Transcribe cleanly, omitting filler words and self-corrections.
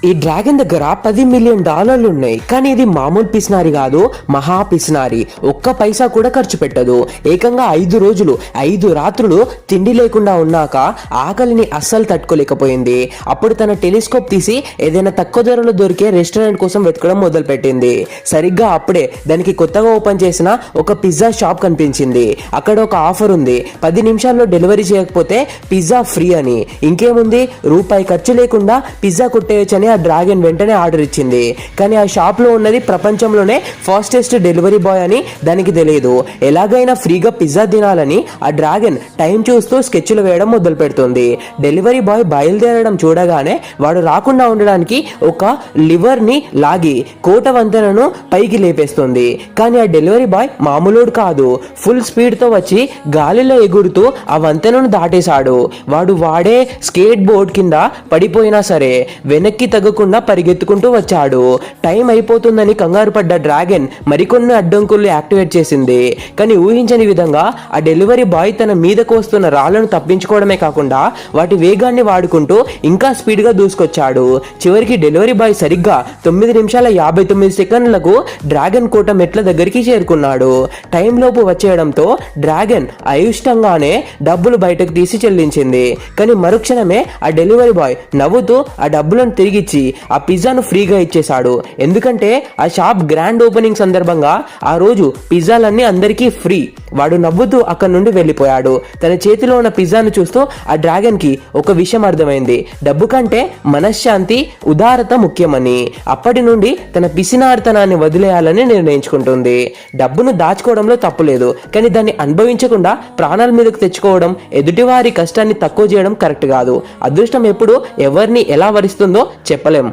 ఈ డ్రాగన్ దగ్గర $10 మిలియన్ ఉన్నాయి. కానీ ఇది మామూలు పిసినారి కాదు, మహా పిసినారి. ఒక్క పైసా కూడా ఖర్చు పెట్టదు. ఏకంగా 5 రోజులు 5 రాత్రులు తిండి లేకుండా ఉన్నాక ఆకలిని అస్సలు తట్టుకోలేకపోయింది. అప్పుడు తన టెలిస్కోప్ తీసి ఏదైనా తక్కువ ధరలో దొరికే రెస్టారెంట్ కోసం వెతకడం మొదలు పెట్టింది. సరిగ్గా అప్పుడే దానికి కొత్తగా ఓపెన్ చేసిన ఒక పిజ్జా షాప్ కనిపించింది. అక్కడ ఒక ఆఫర్ ఉంది, 10 నిమిషాల్లో డెలివరీ చేయకపోతే పిజ్జా ఫ్రీ అని. ఇంకేముంది, రూపాయి ఖర్చు లేకుండా పిజ్జా కొట్టేయచ్చని ఆ డ్రాగన్ వెంటనే ఆర్డర్ ఇచ్చింది. కానీ ఆ షాప్ లో ఉన్నది ప్రపంచంలోనే ఫాస్టెస్ట్ డెలివరీ బాయ్ అని దానికి తెలియదు. ఎలాగైనా ఫ్రీగా పిజ్జా తినాలని ఆ డ్రాగన్ టైం చూస్తూ స్కెచ్లు వేయడం మొదలు పెడుతుంది. డెలివరీ బాయ్ బయలుదేరడం చూడగానే వాడు రాకుండా ఉండడానికి ఒక లివర్ ని లాగి కోట వంతెనను పైకి లేపేస్తుంది. కానీ ఆ డెలివరీ బాయ్ మామూలుడు కాదు, ఫుల్ స్పీడ్ తో వచ్చి గాలిలో ఎగురుతూ ఆ వంతెనను దాటేశాడు. వాడే స్కేట్ బోర్డ్ కింద పడిపోయినా సరే వెనక్కి తగ్గకుండా పరిగెత్తుకుంటూ వచ్చాడు. టైం అయిపోతుందని కంగారు పడ్డ డ్రాగన్ మరికొన్ని అడ్డంకులు యాక్టివేట్ చేసింది. కానీ ఊహించని విధంగా ఆ డెలివరీ బాయ్ తన మీదకు వస్తున్న రాళ్లను తప్పించుకోవడమే కాకుండా వాటి వేగాన్ని వాడుకుంటూ ఇంకా స్పీడ్ గా దూసుకొచ్చాడు. చివరికి డెలివరీ బాయ్ సరిగ్గా 9 నిమిషాల 59 సెకండ్లకు డ్రాగన్ కోట మెట్ల దగ్గరికి చేరుకున్నాడు. టైం లోపు వచ్చేయడంతో డ్రాగన్ అయిష్టంగానే డబ్బులు బయటకు తీసి చెల్లించింది. కానీ మరుక్షణమే ఆ డెలివరీ బాయ్ నవ్వుతూ ఆ డబ్బులను తిరిగిచ్చి ఆ పిజ్జాను ఫ్రీగా ఇచ్చేశాడు. ఎందుకంటే ఆ షాప్ గ్రాండ్ ఓపెనింగ్ సందర్భంగా ఆ రోజు పిజ్జాలన్నీ అందరికీ ఫ్రీ. వాడు నవ్వుతూ అక్కడి నుండి వెళ్ళిపోయాడు. తన చేతిలో ఉన్న పిజ్జాను చూస్తూ ఆ డ్రాగన్ కి ఒక విషయం అర్థమైంది, డబ్బు కంటే మనశ్శాంతి, ఉదారత ముఖ్యమని. అప్పటి నుండి తన పిసినార్తనాన్ని వదిలేయాలని నిర్ణయించుకుంటుంది. డబ్బును దాచుకోవడంలో తప్పులేదు, కానీ దాన్ని అనుభవించకుండా ప్రాణాల మీదకు తెచ్చుకోవడం, ఎదుటివారి కష్టాన్ని తక్కువ చేయడం కరెక్ట్ కాదు. అదృష్టం ఎప్పుడు ఎవరిని ఎలా వరిస్తుందో చెప్పలేం.